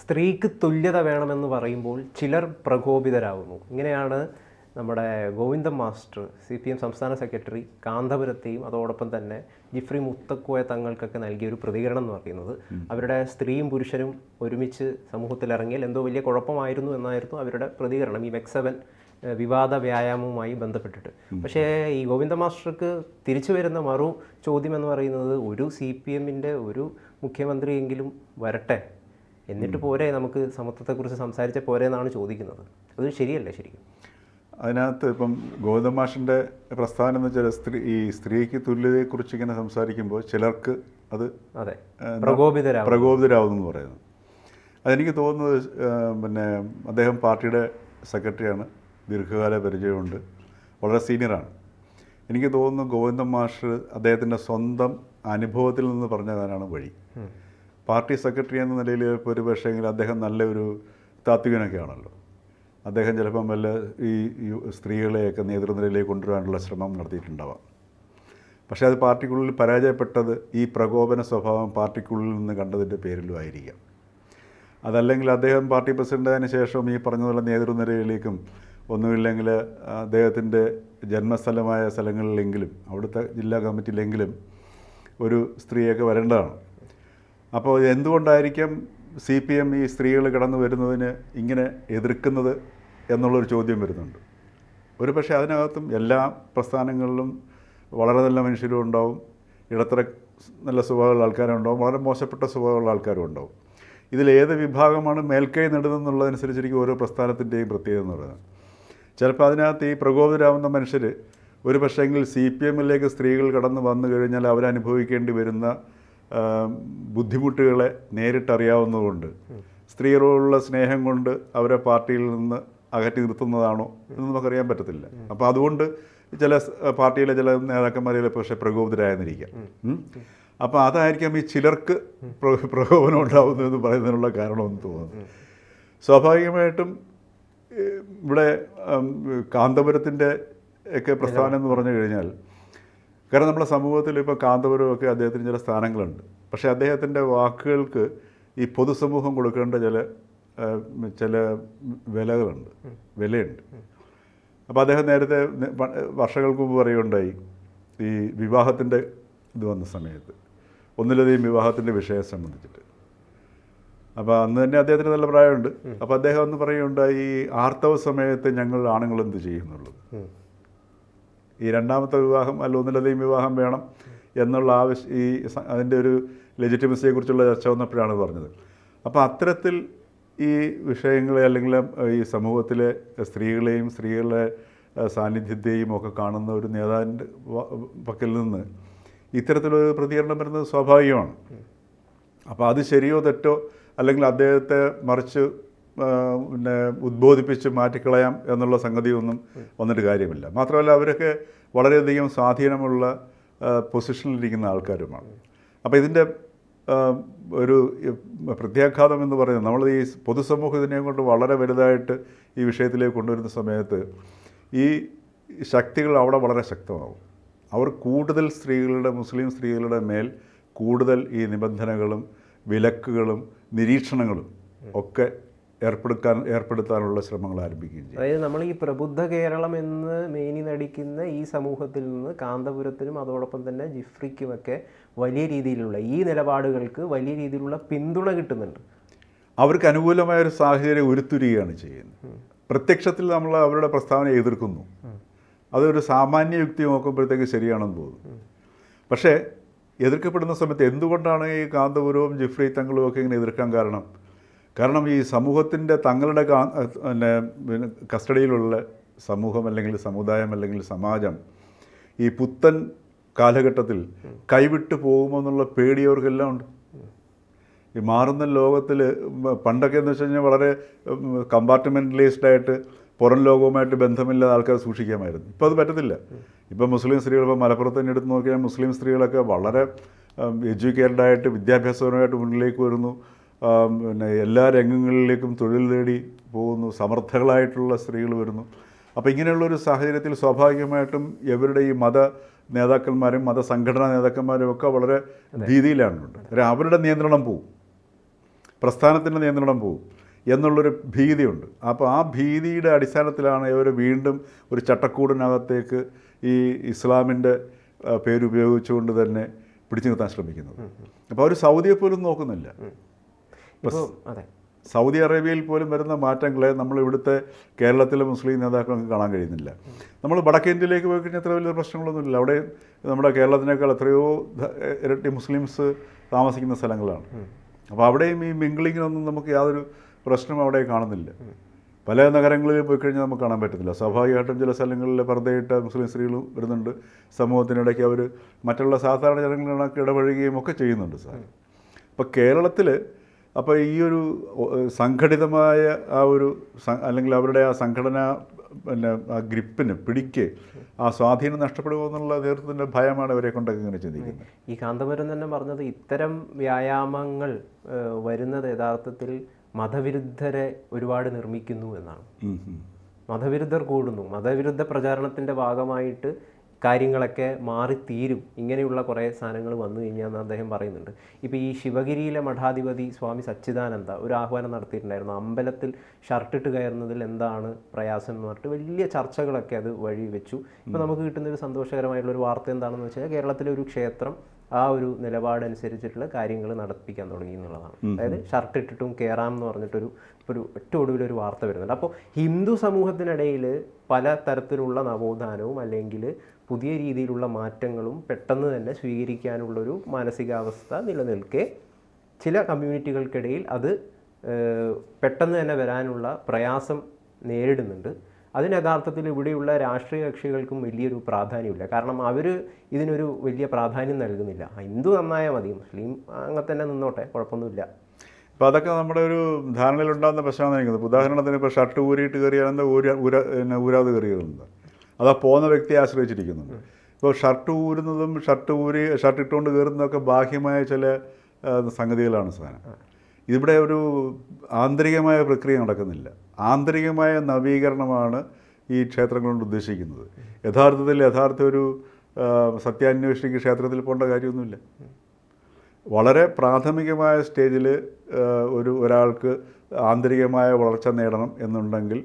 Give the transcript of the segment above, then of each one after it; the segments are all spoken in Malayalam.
സ്ത്രീക്ക് തുല്യത വേണമെന്ന് പറയുമ്പോൾ ചിലർ പ്രകോപിതരാകുന്നു. ഇങ്ങനെയാണ് നമ്മുടെ ഗോവിന്ദൻ മാസ്റ്റർ CPM സംസ്ഥാന സെക്രട്ടറി കാന്തപുരത്തെയും അതോടൊപ്പം തന്നെ ജിഫ്രി മുത്തക്കോയ തങ്ങൾക്കൊക്കെ നൽകിയൊരു പ്രതികരണം എന്ന് പറയുന്നത്. അവരുടെ സ്ത്രീയും പുരുഷനും ഒരുമിച്ച് സമൂഹത്തിലിറങ്ങിയാൽ എന്തോ വലിയ കുഴപ്പമായിരുന്നു എന്നായിരുന്നു അവരുടെ പ്രതികരണം, ഈ മെക്സവൻ വിവാദ വ്യായാമവുമായി ബന്ധപ്പെട്ടിട്ട്. പക്ഷേ ഈ ഗോവിന്ദ മാസ്റ്റർക്ക് തിരിച്ചു വരുന്ന മറു ചോദ്യം എന്ന് പറയുന്നത്, ഒരു CPMൻ്റെ ഒരു മുഖ്യമന്ത്രിയെങ്കിലും വരട്ടെ, എന്നിട്ട് പോരെ നമുക്ക് സമത്വത്തെക്കുറിച്ച് സംസാരിച്ച പോരെ എന്നാണ് ചോദിക്കുന്നത്. അത് ശരിയല്ലേ? ശരിക്കും അതിനകത്ത് ഇപ്പം ഗോവിന്ദൻ മാഷിൻ്റെ പ്രസ്ഥാനം എന്ന് വെച്ചാൽ സ്ത്രീക്ക് തുല്യതയെക്കുറിച്ച് ഇങ്ങനെ സംസാരിക്കുമ്പോൾ ചിലർക്ക് അത് അതെ പ്രകോപിതരാകുമെന്ന് പറയുന്നത്. അതെനിക്ക് തോന്നുന്നത്, പിന്നെ അദ്ദേഹം പാർട്ടിയുടെ സെക്രട്ടറിയാണ്, ദീർഘകാല പരിചയമുണ്ട്, വളരെ സീനിയറാണ്. എനിക്ക് തോന്നുന്നു ഗോവിന്ദൻ മാഷ് അദ്ദേഹത്തിൻ്റെ സ്വന്തം അനുഭവത്തിൽ നിന്ന് പറഞ്ഞതാണ് വഴി. പാർട്ടി സെക്രട്ടറി എന്ന നിലയിൽ ഒരു പക്ഷേങ്കിൽ അദ്ദേഹം നല്ലൊരു താത്വികനൊക്കെ ആണല്ലോ. അദ്ദേഹം ചിലപ്പം വല്ല ഈ സ്ത്രീകളെയൊക്കെ നേതൃനിരയിലേക്ക് കൊണ്ടുവരാനുള്ള ശ്രമം നടത്തിയിട്ടുണ്ടാവാം. പക്ഷേ അത് പാർട്ടിക്കുള്ളിൽ പരാജയപ്പെട്ടത് ഈ പ്രകോപന സ്വഭാവം പാർട്ടിക്കുള്ളിൽ നിന്ന് കണ്ടതിൻ്റെ പേരിലും ആയിരിക്കാം. അതല്ലെങ്കിൽ അദ്ദേഹം പാർട്ടി പ്രസിഡൻ്റായതിനു ശേഷം ഈ പറഞ്ഞതുപോലെ നേതൃനിരയിലേക്കും ഒന്നുമില്ലെങ്കിൽ അദ്ദേഹത്തിൻ്റെ ജന്മസ്ഥലമായ സ്ഥലങ്ങളിലെങ്കിലും അവിടുത്തെ ജില്ലാ കമ്മിറ്റിയിലെങ്കിലും ഒരു സ്ത്രീയൊക്കെ വരേണ്ടതാണ്. അപ്പോൾ എന്തുകൊണ്ടായിരിക്കും CPM ഈ സ്ത്രീകൾ കടന്നു വരുന്നതിന് ഇങ്ങനെ എതിർക്കുന്നത് എന്നുള്ളൊരു ചോദ്യം വരുന്നുണ്ട്. ഒരു പക്ഷേ അതിനകത്തും എല്ലാ പ്രസ്ഥാനങ്ങളിലും വളരെ നല്ല മനുഷ്യരും ഉണ്ടാവും, ഇടത്തര നല്ല സ്വഭാവമുള്ള ആൾക്കാരും ഉണ്ടാവും, വളരെ മോശപ്പെട്ട സ്വഭാവമുള്ള ആൾക്കാരും ഉണ്ടാവും. ഇതിലേത് വിഭാഗമാണ് മേൽക്കൈ നേടുന്നതെന്നുള്ളതനുസരിച്ചിരിക്കും ഓരോ പ്രസ്ഥാനത്തിൻ്റെയും പ്രത്യേകത എന്ന് പറയുന്നത്. ചിലപ്പോൾ അതിനകത്ത് ഈ പ്രകോപിതരാകുന്ന മനുഷ്യർ ഒരു പക്ഷേങ്കിൽ CPMലേക്ക് സ്ത്രീകൾ കടന്നു വന്നു കഴിഞ്ഞാൽ അവരനുഭവിക്കേണ്ടി വരുന്ന ബുദ്ധിമുട്ടുകളെ നേരിട്ടറിയാവുന്നതുകൊണ്ട് സ്ത്രീകളോടുള്ള സ്നേഹം കൊണ്ട് അവരെ പാർട്ടിയിൽ നിന്ന് അകറ്റി നിർത്തുന്നതാണോ എന്ന് നമുക്കറിയാൻ പറ്റത്തില്ല. അപ്പോൾ അതുകൊണ്ട് ചില പാർട്ടിയിലെ ചില നേതാക്കന്മാരെ പക്ഷേ പ്രകോപിതരായെന്നിരിക്കാം. അപ്പോൾ അതായിരിക്കാം ഈ ചിലർക്ക് പ്രകോപനം ഉണ്ടാകുന്നതെന്ന് പറയുന്നതിനുള്ള കാരണമെന്ന് തോന്നുന്നു. സ്വാഭാവികമായിട്ടും ഇവിടെ കാന്തപുരത്തിൻ്റെ ഒക്കെ പ്രസ്ഥാനം എന്ന് പറഞ്ഞു കഴിഞ്ഞാൽ, കാരണം നമ്മുടെ സമൂഹത്തിൽ ഇപ്പോൾ കാന്തപുരമൊക്കെ അദ്ദേഹത്തിന് ചില സ്ഥാനങ്ങളുണ്ട്. പക്ഷേ അദ്ദേഹത്തിൻ്റെ വാക്കുകൾക്ക് ഈ പൊതുസമൂഹം കൊടുക്കേണ്ട ചില വിലയുണ്ട്. അപ്പോൾ അദ്ദേഹം നേരത്തെ വർഷങ്ങൾക്ക് മുമ്പ് പറയുകയുണ്ടായി, ഈ വിവാഹത്തിൻ്റെ ഇത് വന്ന സമയത്ത് ഒന്നിലധികം വിവാഹത്തിൻ്റെ വിഷയം സംബന്ധിച്ചിട്ട്. അപ്പോൾ അന്ന് തന്നെ അദ്ദേഹത്തിന് നല്ല പ്രായമുണ്ട്. അപ്പോൾ അദ്ദേഹം ഒന്ന് പറയുകയുണ്ടായി, ഈ ആർത്തവ സമയത്ത് ഞങ്ങൾ ആണുങ്ങൾ എന്ത് ചെയ്യുന്നുള്ളത്, ഈ രണ്ടാമത്തെ വിവാഹം അല്ല ഒന്നിലധികം വിവാഹം വേണം എന്നുള്ള അതിൻ്റെ ഒരു ലെജിറ്റിമസിയെക്കുറിച്ചുള്ള ചർച്ച വന്നപ്പോഴാണ് പറഞ്ഞത്. അപ്പോൾ അത്തരത്തിൽ ഈ വിഷയങ്ങളെ അല്ലെങ്കിൽ ഈ സമൂഹത്തിലെ സ്ത്രീകളെയും സ്ത്രീകളുടെ സാന്നിധ്യത്തെയും ഒക്കെ കാണുന്ന ഒരു നേതാവിൻ്റെ പക്കൽ നിന്ന് ഇത്തരത്തിലൊരു പ്രതികരണം വരുന്നത് സ്വാഭാവികമാണ്. അപ്പോൾ അത് ശരിയോ തെറ്റോ അല്ലെങ്കിൽ അദ്ദേഹത്തെ മറിച്ച് പിന്നെ ഉദ്ബോധിപ്പിച്ച് മാറ്റിക്കളയാം എന്നുള്ള സംഗതിയൊന്നും വന്നിട്ട് കാര്യമില്ല. മാത്രമല്ല അവരൊക്കെ വളരെയധികം സ്വാധീനമുള്ള പൊസിഷനിലിരിക്കുന്ന ആൾക്കാരുമാണ്. അപ്പോൾ ഇതിൻ്റെ ഒരു പ്രത്യാഘാതം എന്ന് പറയുന്നത്, നമ്മൾ ഈ പൊതുസമൂഹം ഇതിനെ കൊണ്ട് വളരെ വലുതായിട്ട് ഈ വിഷയത്തിലേക്ക് കൊണ്ടുവരുന്ന സമയത്ത് ഈ ശക്തികൾ അവിടെ വളരെ ശക്തമാകും. അവർ കൂടുതൽ മുസ്ലിം സ്ത്രീകളുടെ മേൽ കൂടുതൽ ഈ നിബന്ധനകളും വിലക്കുകളും നിരീക്ഷണങ്ങളും ഒക്കെ ഏർപ്പെടുത്താനുള്ള ശ്രമങ്ങൾ ആരംഭിക്കുകയും ചെയ്യും. അതായത് നമ്മൾ ഈ പ്രബുദ്ധ കേരളം എന്ന് മേനി നടിക്കുന്ന ഈ സമൂഹത്തിൽ നിന്ന് കാന്തപുരത്തിനും അതോടൊപ്പം തന്നെ ജിഫ്രിക്കുമൊക്കെ വലിയ രീതിയിലുള്ള ഈ നിലപാടുകൾക്ക് വലിയ രീതിയിലുള്ള പിന്തുണ കിട്ടുന്നുണ്ട്. അവർക്ക് അനുകൂലമായൊരു സാഹചര്യം ഉരുത്തിരിയുകയാണ് ചെയ്യുന്നത്. പ്രത്യക്ഷത്തിൽ നമ്മൾ അവരുടെ പ്രസ്താവന എതിർക്കുന്നു. അതൊരു സാമാന്യ യുക്തി നോക്കുമ്പോഴത്തേക്ക് ശരിയാണെന്ന് തോന്നുന്നു. പക്ഷേ എതിർക്കപ്പെടുന്ന സമയത്ത് എന്തുകൊണ്ടാണ് ഈ കാന്തപുരവും ജിഫ്രി തങ്ങളും ഒക്കെ ഇങ്ങനെ എതിർക്കാൻ കാരണം ഈ സമൂഹത്തിൻ്റെ തങ്ങളുടെ പിന്നെ കസ്റ്റഡിയിലുള്ള സമൂഹം അല്ലെങ്കിൽ സമുദായം അല്ലെങ്കിൽ സമാജം ഈ പുത്തൻ കാലഘട്ടത്തിൽ കൈവിട്ട് പോകുമെന്നുള്ള പേടി അവർക്കെല്ലാം ഉണ്ട്. ഈ മാറുന്ന ലോകത്തിൽ പണ്ടൊക്കെ എന്ന് വെച്ച് കഴിഞ്ഞാൽ വളരെ കമ്പാർട്ട്മെൻ്റലൈസ്ഡായിട്ട് പുറം ലോകവുമായിട്ട് ബന്ധമില്ലാതെ ആൾക്കാർ സൂക്ഷിക്കാമായിരുന്നു. ഇപ്പോൾ അത് പറ്റത്തില്ല. ഇപ്പോൾ മുസ്ലിം സ്ത്രീകൾ, ഇപ്പോൾ മലപ്പുറത്ത് തന്നെ എടുത്ത് നോക്കിയാൽ മുസ്ലിം സ്ത്രീകളൊക്കെ വളരെ എഡ്യൂക്കേറ്റഡായിട്ട് വിദ്യാഭ്യാസപരമായിട്ട് മുന്നിലേക്ക് വരുന്നു. പിന്നെ എല്ലാ രംഗങ്ങളിലേക്കും തൊഴിൽ നേടി പോകുന്നു. സമർത്ഥകളായിട്ടുള്ള സ്ത്രീകൾ വരുന്നു. അപ്പോൾ ഇങ്ങനെയുള്ളൊരു സാഹചര്യത്തിൽ സ്വാഭാവികമായിട്ടും ഇവരുടെ ഈ മത നേതാക്കന്മാരും മതസംഘടനാ നേതാക്കന്മാരും ഒക്കെ വളരെ ഭീതിയിലാണുണ്ട്. അവരുടെ നിയന്ത്രണം പോവും. പ്രസ്ഥാനത്തിൻ്റെ നിയന്ത്രണം പോകും എന്നുള്ളൊരു ഭീതിയുണ്ട്. അപ്പോൾ ആ ഭീതിയുടെ അടിസ്ഥാനത്തിലാണ് ഇവർ വീണ്ടും ഒരു ചട്ടക്കൂടിനകത്തേക്ക് ഈ ഇസ്ലാമിൻ്റെ പേരുപയോഗിച്ചുകൊണ്ട് തന്നെ പിടിച്ചു നിർത്താൻ ശ്രമിക്കുന്നത്. അപ്പോൾ അവർ സൗദിയെ പോലും നോക്കുന്നില്ല. അതെ, സൗദി അറേബ്യയിൽ പോലും വരുന്ന മാറ്റങ്ങളെ നമ്മൾ ഇവിടുത്തെ കേരളത്തിലെ മുസ്ലിം നേതാക്കൾക്ക് കാണാൻ കഴിയുന്നില്ല. നമ്മൾ വടക്കേ ഇന്ത്യയിലേക്ക് പോയി കഴിഞ്ഞാൽ അത്ര വലിയ പ്രശ്നങ്ങളൊന്നുമില്ല. അവിടെ നമ്മുടെ കേരളത്തിനേക്കാൾ എത്രയോ ഇരട്ടി മുസ്ലിംസ് താമസിക്കുന്ന സ്ഥലങ്ങളാണ്. അപ്പോൾ അവിടെയും ഈ മിംഗ്ലിങ്ങിനൊന്നും നമുക്ക് യാതൊരു പ്രശ്നം അവിടെ കാണുന്നില്ല. പല നഗരങ്ങളിൽ പോയി കഴിഞ്ഞാൽ നമുക്ക് കാണാൻ പറ്റത്തില്ല. സ്വാഭാവികമായിട്ടും ചില സ്ഥലങ്ങളിൽ പർദ്ദയിട്ട മുസ്ലിം സ്ത്രീകൾ വരുന്നുണ്ട്. സമൂഹത്തിനിടയ്ക്ക് അവർ മറ്റുള്ള സാധാരണ ജനങ്ങളിലൊക്കെ ഇടപഴകുകയും ഒക്കെ ചെയ്യുന്നുണ്ട് സാർ. അപ്പോൾ കേരളത്തിൽ അപ്പോൾ ഈ ഒരു സംഘടിതമായ ആ ഒരു അല്ലെങ്കിൽ അവരുടെ ആ സംഘടന പിന്നെ ആ ഗ്രിപ്പിന് പിടിക്ക് ആ സ്വാധീനം നഷ്ടപ്പെടുമോ എന്നുള്ള നേതൃത്വത്തിൻ്റെ ഭയമാണ് അവരെ കൊണ്ടൊക്കെ ഇങ്ങനെ ചിന്തിക്കുന്നത്. ഈ കാന്തപുരം തന്നെ പറഞ്ഞത് ഇത്തരം വ്യായാമങ്ങൾ വരുന്നത് യഥാർത്ഥത്തിൽ മതവിരുദ്ധരെ ഒരുപാട് നിർമ്മിക്കുന്നു എന്നാണ്. മതവിരുദ്ധർ കൂടുന്നു, മതവിരുദ്ധ പ്രചാരണത്തിൻ്റെ ഭാഗമായിട്ട് കാര്യങ്ങളൊക്കെ മാറിത്തീരും ഇങ്ങനെയുള്ള കുറേ സാധനങ്ങൾ വന്നു കഴിഞ്ഞാൽ അദ്ദേഹം പറയുന്നുണ്ട്. ഇപ്പോൾ ഈ ശിവഗിരിയിലെ മഠാധിപതി സ്വാമി സച്ചിദാനന്ദ ഒരു ആഹ്വാനം നടത്തിയിട്ടുണ്ടായിരുന്നു. അമ്പലത്തിൽ ഷർട്ടിട്ട് കയറുന്നതിൽ എന്താണ് പ്രയാസം എന്ന് പറഞ്ഞിട്ട് വലിയ ചർച്ചകളൊക്കെ അത് വഴി വെച്ചു. ഇപ്പോൾ നമുക്ക് കിട്ടുന്നൊരു സന്തോഷകരമായിട്ടുള്ളൊരു വാർത്ത എന്താണെന്ന് വെച്ചാൽ കേരളത്തിലെ ഒരു ക്ഷേത്രം ആ ഒരു നിലപാടനുസരിച്ചിട്ടുള്ള കാര്യങ്ങൾ നടപ്പിക്കാൻ തുടങ്ങി എന്നുള്ളതാണ്. അതായത് ഷർട്ട് ഇട്ടിട്ടും കയറാം എന്ന് പറഞ്ഞിട്ടൊരു ഏറ്റവും ഒടുവിലൊരു വാർത്ത വരുന്നുണ്ട്. അപ്പോൾ ഹിന്ദു സമൂഹത്തിനിടയിൽ പല തരത്തിലുള്ള നവോത്ഥാനവും അല്ലെങ്കിൽ പുതിയ രീതിയിലുള്ള മാറ്റങ്ങളും പെട്ടെന്ന് തന്നെ സ്വീകരിക്കാനുള്ളൊരു മാനസികാവസ്ഥ നിലനിൽക്കെ ചില കമ്മ്യൂണിറ്റികൾക്കിടയിൽ അത് പെട്ടെന്ന് തന്നെ വരാനുള്ള പ്രയാസം നേരിടുന്നുണ്ട്. അതിന് യഥാർത്ഥത്തിൽ ഇവിടെയുള്ള രാഷ്ട്രീയ കക്ഷികൾക്കും വലിയൊരു പ്രാധാന്യമില്ല. കാരണം അവർ ഇതിനൊരു വലിയ പ്രാധാന്യം നൽകുന്നില്ല. ഹിന്ദു നന്നായാൽ മതി, മുസ്ലിം അങ്ങനെ തന്നെ നിന്നോട്ടെ, കുഴപ്പമൊന്നുമില്ല. അപ്പോൾ അതൊക്കെ നമ്മുടെ ഒരു ധാരണയിലുണ്ടാകുന്ന പ്രശ്നമാണ് നിൽക്കുന്നത്. ഉദാഹരണത്തിന് ഇപ്പോൾ ഷർട്ട് ഊരിയിട്ട് കയറിയാൽ ഊരാതെ കയറിയതുണ്ട്. അതാ പോകുന്ന വ്യക്തിയെ ആശ്രയിച്ചിരിക്കുന്നുണ്ട്. ഇപ്പോൾ ഷർട്ട് ഊരുന്നതും ഷർട്ട് ഇട്ടുകൊണ്ട് കയറുന്നതൊക്കെ ബാഹ്യമായ ചില സംഗതികളാണ് സാധനം. ഇവിടെ ഒരു ആന്തരികമായ പ്രക്രിയ നടക്കുന്നില്ല. ആന്തരികമായ നവീകരണമാണ് ഈ ക്ഷേത്രങ്ങൾ കൊണ്ട് ഉദ്ദേശിക്കുന്നത്. യഥാർത്ഥ ഒരു സത്യാന്വേഷിക്ക് ക്ഷേത്രത്തിൽ പോകേണ്ട കാര്യമൊന്നുമില്ല. വളരെ പ്രാഥമികമായ സ്റ്റേജിൽ ഒരാൾക്ക് ആന്തരികമായ വളർച്ച നേടണം എന്നുണ്ടെങ്കിൽ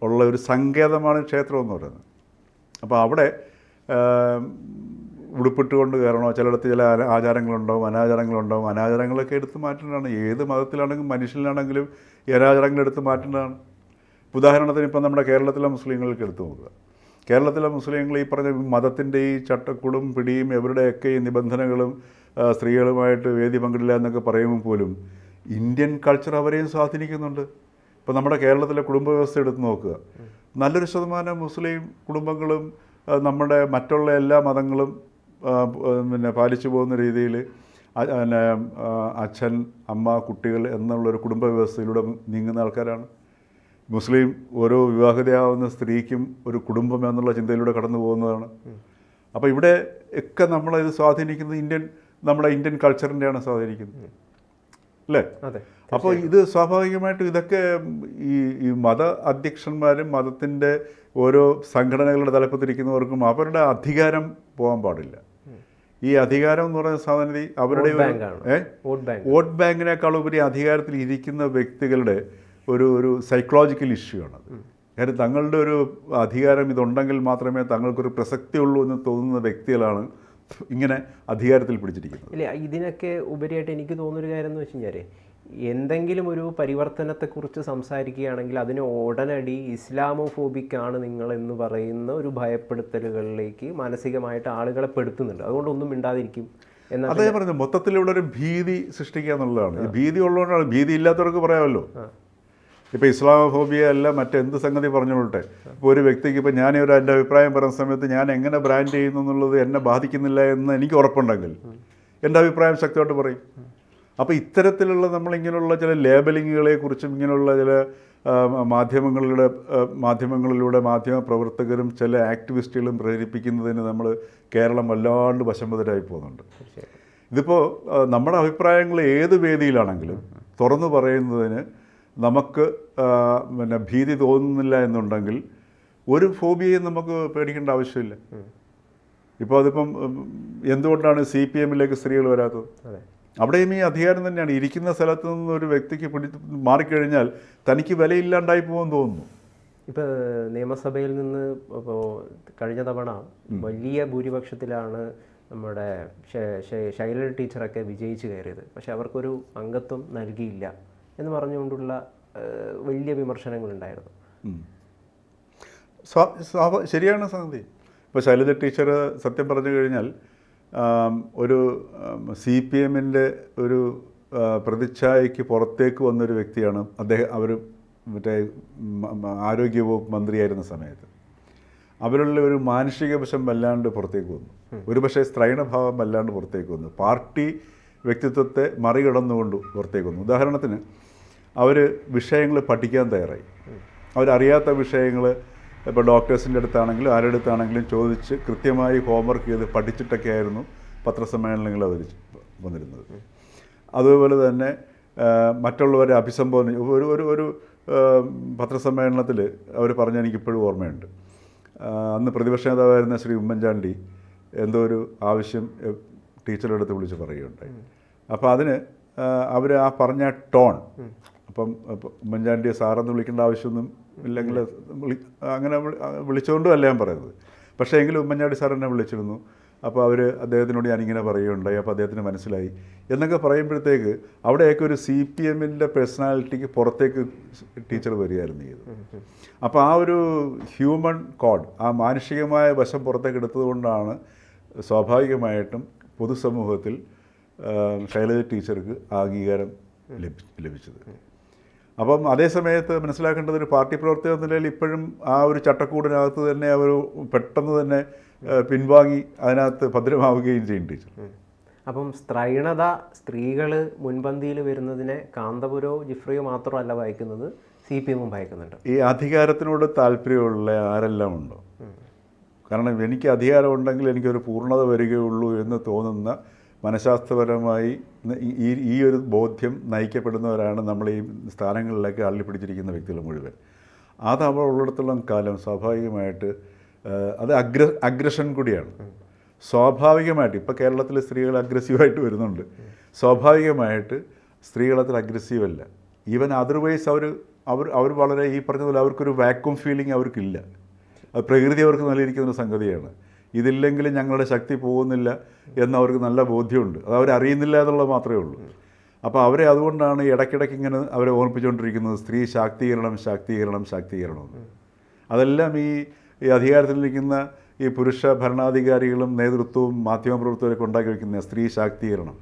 ഉള്ള ഒരു സങ്കേതമാണ് ക്ഷേത്രം എന്ന് പറയുന്നത്. അപ്പോൾ അവിടെ ഉടുപ്പിട്ടുകൊണ്ട് കയറണോ, ചിലയിടത്ത് ചില ആചാരങ്ങളുണ്ടാവും, അനാചാരങ്ങളുണ്ടാവും. അനാചാരങ്ങളൊക്കെ എടുത്ത് മാറ്റേണ്ടതാണ്. ഏത് മതത്തിലാണെങ്കിലും മനുഷ്യനിലാണെങ്കിലും ഈ അനാചാരങ്ങൾ എടുത്ത് മാറ്റേണ്ടതാണ്. ഉദാഹരണത്തിന് ഇപ്പം നമ്മുടെ കേരളത്തിലെ മുസ്ലിങ്ങൾക്ക് എടുത്തു നോക്കുക. കേരളത്തിലെ മുസ്ലിങ്ങൾ ഈ പറഞ്ഞ മതത്തിൻ്റെ ഈ ചട്ടക്കൂടും പിടിയും എവരുടെയൊക്കെ ഈ നിബന്ധനകളും സ്ത്രീകളുമായിട്ട് വേദി പങ്കിടില്ല എന്നൊക്കെ പറയുമ്പോൾ പോലും ഇന്ത്യൻ കൾച്ചർ അവരെയും സ്വാധീനിക്കുന്നുണ്ട്. ഇപ്പോൾ നമ്മുടെ കേരളത്തിലെ കുടുംബ വ്യവസ്ഥ എടുത്ത് നോക്കുക. നല്ലൊരു ശതമാനം മുസ്ലിം കുടുംബങ്ങളും നമ്മുടെ മറ്റുള്ള എല്ലാ മതങ്ങളും പാലിച്ചു പോകുന്ന രീതിയിൽ അച്ഛൻ, അമ്മ, കുട്ടികൾ എന്നുള്ളൊരു കുടുംബ വ്യവസ്ഥയിലൂടെ നീങ്ങുന്ന ആൾക്കാരാണ്. മുസ്ലിം ഓരോ വിവാഹിതയാവുന്ന സ്ത്രീക്കും ഒരു കുടുംബം എന്നുള്ള ചിന്തയിലൂടെ കടന്നു പോകുന്നതാണ്. അപ്പോൾ ഇവിടെ ഒക്കെ നമ്മളിത് സ്വാധീനിക്കുന്നത് നമ്മുടെ ഇന്ത്യൻ കൾച്ചറിൻ്റെയാണ് സ്വാധീനിക്കുന്നത്, അല്ലേ? അപ്പോൾ ഇത് സ്വാഭാവികമായിട്ടും ഇതൊക്കെ ഈ മത അധ്യക്ഷന്മാരും മതത്തിൻ്റെ ഓരോ സംഘടനകളുടെ തലപ്പത്തിരിക്കുന്നവർക്കും അവരുടെ അധികാരം പോകാൻ പാടില്ല. ഈ അധികാരം എന്ന് പറയുന്ന സാധനത്തിൽ അവരുടെ വോട്ട് ബാങ്കിനേക്കാൾ ഉപരി അധികാരത്തിൽ ഇരിക്കുന്ന വ്യക്തികളുടെ ഒരു സൈക്കോളജിക്കൽ ഇഷ്യൂ ആണത്. കാര്യം തങ്ങളുടെ ഒരു അധികാരം ഇതുണ്ടെങ്കിൽ മാത്രമേ തങ്ങൾക്കൊരു പ്രസക്തിയുള്ളൂ എന്ന് തോന്നുന്ന വ്യക്തികളാണ് ഇങ്ങനെ അധികാരത്തിൽ പിടിച്ചിരിക്കുന്നത്. ഇല്ല, ഇതിനൊക്കെ ഉപരിയായിട്ട് എനിക്ക് തോന്നുന്നൊരു കാര്യം എന്ന് വെച്ച് കഴിഞ്ഞാൽ എന്തെങ്കിലും ഒരു പരിവർത്തനത്തെക്കുറിച്ച് സംസാരിക്കുകയാണെങ്കിൽ അതിന് ഉടനടി ഇസ്ലാമോഫോബിക്കാണ് നിങ്ങളെന്ന് പറയുന്ന ഒരു ഭയപ്പെടുത്തലുകളിലേക്ക് മാനസികമായിട്ട് ആളുകളെ പെടുത്തുന്നുണ്ട്. അതുകൊണ്ടൊന്നും മിണ്ടാതിരിക്കും എന്നാണ് അതേ പറഞ്ഞത്. മൊത്തത്തിലൂടെ ഒരു ഭീതി സൃഷ്ടിക്കുക എന്നുള്ളതാണ്. ഈ ഭീതി ഉള്ളതുകൊണ്ടാണ്. ഭീതി ഇല്ലാത്തവർക്ക് പറയാമല്ലോ. ഇപ്പോൾ ഇസ്ലാമോഫോബിയ അല്ല മറ്റെന്ത് സംഗതി പറഞ്ഞോട്ടെ. ഇപ്പോൾ ഒരു വ്യക്തിക്ക് ഇപ്പോൾ എൻ്റെ അഭിപ്രായം പറയുന്ന സമയത്ത് ഞാൻ എങ്ങനെ ബ്രാൻഡ് ചെയ്യുന്നു എന്നുള്ളത് എന്നെ ബാധിക്കുന്നില്ല എന്ന് എനിക്ക് ഉറപ്പുണ്ടെങ്കിൽ എൻ്റെ അഭിപ്രായം ശക്തമായിട്ട് പറയും. അപ്പോൾ ഇത്തരത്തിലുള്ള നമ്മളിങ്ങനെയുള്ള ചില ലേബലിങ്ങുകളെക്കുറിച്ചും ഇങ്ങനെയുള്ള ചില മാധ്യമങ്ങളിലൂടെ മാധ്യമ പ്രവർത്തകരും ചില ആക്ടിവിസ്റ്റുകളും പ്രചരിപ്പിക്കുന്നതിന് നമ്മൾ കേരളം വല്ലാണ്ട് വശംവദരായി പോകുന്നുണ്ട്. ഇതിപ്പോൾ നമ്മുടെ അഭിപ്രായങ്ങൾ ഏത് വേദിയിലാണെങ്കിലും തുറന്നു പറയുന്നതിന് നമുക്ക് ഭീതി തോന്നുന്നില്ല എന്നുണ്ടെങ്കിൽ ഒരു ഫോബിയയും നമുക്ക് പേടിക്കേണ്ട ആവശ്യമില്ല. ഇപ്പോൾ അതിപ്പം എന്തുകൊണ്ടാണ് CPM-ലേക്ക് സ്ത്രീകൾ വരാത്തത്? അവിടെയും ഈ അധികാരം തന്നെയാണ്. ഇരിക്കുന്ന സ്ഥലത്ത് നിന്ന് ഒരു വ്യക്തിക്ക് മാറിക്കഴിഞ്ഞാൽ തനിക്ക് വിലയില്ലാണ്ടായി പോകുമെന്ന് തോന്നുന്നു. ഇപ്പോൾ നിയമസഭയിൽ നിന്ന് ഇപ്പോൾ കഴിഞ്ഞ തവണ വലിയ ഭൂരിപക്ഷത്തിലാണ് നമ്മുടെ ശൈലജ ടീച്ചറൊക്കെ വിജയിച്ച് കയറിയത്. പക്ഷെ അവർക്കൊരു അംഗത്വം നൽകിയില്ല എന്ന് പറഞ്ഞുകൊണ്ടുള്ള വലിയ വിമർശനങ്ങളുണ്ടായിരുന്നു. ശരിയാണ് സംഗതി. ഇപ്പോൾ ശൈലജ ടീച്ചർ സത്യം പറഞ്ഞു കഴിഞ്ഞാൽ ഒരു CPM-ൻ്റെ ഒരു പ്രതിച്ഛായയ്ക്ക് പുറത്തേക്ക് വന്നൊരു വ്യക്തിയാണ് അദ്ദേഹം. അവർ മറ്റേ ആരോഗ്യവകുപ്പ് മന്ത്രിയായിരുന്ന സമയത്ത് അവരുള്ള ഒരു മാനുഷിക വശം വല്ലാണ്ട് പുറത്തേക്ക് വന്നു. ഒരുപക്ഷെ സ്ത്രൈണഭാവം വല്ലാണ്ട് പുറത്തേക്ക് വന്നു. പാർട്ടി വ്യക്തിത്വത്തെ മറികടന്നുകൊണ്ട് പുറത്തേക്ക് വന്നു. ഉദാഹരണത്തിന് അവർ വിഷയങ്ങൾ പഠിക്കാൻ തയ്യാറായി. അവരറിയാത്ത വിഷയങ്ങൾ ഇപ്പോൾ ഡോക്ടേഴ്സിൻ്റെ അടുത്താണെങ്കിലും ആരുടെ അടുത്താണെങ്കിലും ചോദിച്ച് കൃത്യമായി ഹോംവർക്ക് ചെയ്ത് പഠിച്ചിട്ടൊക്കെ ആയിരുന്നു പത്രസമ്മേളനങ്ങൾ അവർ വന്നിരുന്നത്. അതുപോലെ തന്നെ മറ്റുള്ളവരെ അഭിസംബോധന ഒരു പത്രസമ്മേളനത്തിൽ അവർ പറഞ്ഞ എനിക്കിപ്പോഴും ഓർമ്മയുണ്ട്. അന്ന് പ്രതിപക്ഷ നേതാവായിരുന്ന ശ്രീ ഉമ്മൻചാണ്ടി എന്തോ ഒരു ആവശ്യം ടീച്ചറുടെ അടുത്ത് വിളിച്ച് പറയുകയുണ്ടായി. അപ്പോൾ അതിന് അവർ ആ പറഞ്ഞ ടോൺ, അപ്പം ഉമ്മൻചാണ്ടിയെ സാറെന്ന് വിളിക്കേണ്ട ആവശ്യമൊന്നും ഇല്ലെങ്കിൽ അങ്ങനെ വിളിച്ചുകൊണ്ടും അല്ല ഞാൻ പറയുന്നത്. പക്ഷേ എങ്കിലും ഉമ്മൻചാണ്ടി സാർ എന്നെ വിളിച്ചിരുന്നു. അപ്പോൾ അവർ അദ്ദേഹത്തിനോട് ഞാനിങ്ങനെ പറയുകയുണ്ടായി. അപ്പോൾ അദ്ദേഹത്തിന് മനസ്സിലായി എന്നൊക്കെ പറയുമ്പോഴത്തേക്ക് അവിടെയൊക്കെ ഒരു CPM-ൻ്റെ പേഴ്സണാലിറ്റിക്ക് പുറത്തേക്ക് ടീച്ചർ വരികയായിരുന്നു ചെയ്തത്. അപ്പോൾ ആ ഒരു ഹ്യൂമൻ കോഡ്, ആ മാനുഷികമായ വശം പുറത്തേക്ക് എടുത്തതുകൊണ്ടാണ് സ്വാഭാവികമായിട്ടും പൊതുസമൂഹത്തിൽ ശൈലജ ടീച്ചർക്ക് ആ അംഗീകാരം ലഭിച്ചത്. അപ്പം അതേ സമയത്ത് മനസ്സിലാക്കേണ്ടത് ഒരു പാർട്ടി പ്രവർത്തക എന്ന നിലയിൽ ഇപ്പോഴും ആ ഒരു ചട്ടക്കൂടിനകത്ത് തന്നെ അവർ പെട്ടെന്ന് തന്നെ പിൻവാങ്ങി അതിനകത്ത് ഭദ്രമാവുകയും ചെയ്യും ടീച്ചർ. അപ്പം സ്ത്രൈണത, സ്ത്രീകൾ മുൻപന്തിയിൽ വരുന്നതിനെ കാന്തപുരോ ജിഫ്രിയോ മാത്രമല്ല വായിക്കുന്നത്, CPM-ഉം വായിക്കുന്നുണ്ട്. ഈ അധികാരത്തിനോട് താല്പര്യമുള്ള ആരെല്ലാം ഉണ്ടോ, കാരണം എനിക്ക് അധികാരമുണ്ടെങ്കിൽ എനിക്കൊരു പൂർണ്ണത വരികയുള്ളൂ എന്ന് തോന്നുന്ന മനഃശാസ്ത്രപരമായി ഈ ഒരു ബോധ്യം നയിക്കപ്പെടുന്നവരാണ് നമ്മൾ ഈ സ്ഥാനങ്ങളിലേക്ക് അള്ളിപ്പിടിച്ചിരിക്കുന്ന വ്യക്തികൾ മുഴുവൻ. അത് അവർ ഉള്ളിടത്തോളം കാലം സ്വാഭാവികമായിട്ട് അത് അഗ്രഷൻ കൂടിയാണ്. സ്വാഭാവികമായിട്ട് ഇപ്പോൾ കേരളത്തിൽ സ്ത്രീകൾ അഗ്രസീവായിട്ട് വരുന്നുണ്ട്. സ്വാഭാവികമായിട്ട് സ്ത്രീകളത്ര അഗ്രസീവല്ല. ഈവൻ അതർവൈസ് അവർ വളരെ ഈ പറഞ്ഞതുപോലെ അവർക്കൊരു വാക്വം ഫീലിംഗ് അവർക്കില്ല. അത് പ്രകൃതി അവർക്ക് നൽകിയിരിക്കുന്ന ഒരു സംഗതിയാണ്. ഇതില്ലെങ്കിലും ഞങ്ങളുടെ ശക്തി പോകുന്നില്ല എന്നവർക്ക് നല്ല ബോധ്യമുണ്ട്. അത് അവരറിയുന്നില്ല എന്നുള്ളത് മാത്രമേ ഉള്ളൂ. അപ്പോൾ അവരെ അതുകൊണ്ടാണ് ഇടയ്ക്കിടയ്ക്ക് ഇങ്ങനെ അവരെ ഓർമ്മിച്ചുകൊണ്ടിരിക്കുന്നത് സ്ത്രീ ശാക്തീകരണം ശാക്തീകരണം ശാക്തീകരണം എന്ന്. അതെല്ലാം ഈ അധികാരത്തിലിരിക്കുന്ന ഈ പുരുഷ ഭരണാധികാരികളും നേതൃത്വവും മാധ്യമപ്രവർത്തകരൊക്കെ ഉണ്ടാക്കി വയ്ക്കുന്ന സ്ത്രീ ശാക്തീകരണം.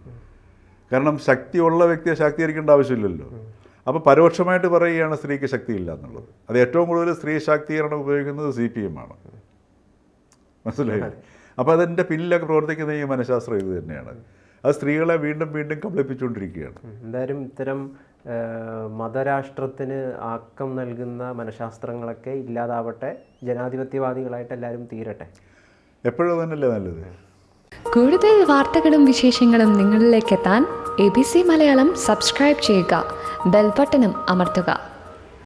കാരണം ശക്തിയുള്ള വ്യക്തിയെ ശാക്തീകരിക്കേണ്ട ആവശ്യമില്ലല്ലോ. അപ്പോൾ പരോക്ഷമായിട്ട് പറയുകയാണ് സ്ത്രീക്ക് ശക്തിയില്ല എന്നുള്ളത്. അത് ഏറ്റവും കൂടുതൽ സ്ത്രീ ശാക്തീകരണം ഉപയോഗിക്കുന്നത് CPM-ആണ്. മനസ്സിലായി? അപ്പോൾ അതിൻ്റെ പിന്നിലൊക്കെ പ്രവർത്തിക്കുന്ന ഈ മനഃശാസ്ത്രം ഇത് തന്നെയാണ്. അത് സ്ത്രീകളെ വീണ്ടും വീണ്ടും കബളിപ്പിച്ചുകൊണ്ടിരിക്കുകയാണ്. എന്തായാലും ഇത്തരം മതരാഷ്ട്രത്തിന് ആക്കം നൽകുന്ന മനഃശാസ്ത്രങ്ങളൊക്കെ ഇല്ലാതാവട്ടെ, ജനാധിപത്യവാദികളായിട്ട് എല്ലാവരും തീരട്ടെ. എപ്പോഴും തന്നെയല്ലേ നല്ലത്. കൂടുതൽ വാർത്തകളും വിശേഷങ്ങളും നിങ്ങളിലേക്ക് എത്താൻ ABC മലയാളം സബ്സ്ക്രൈബ് ചെയ്യുക, ബെൽ ബട്ടണും അമർത്തുക.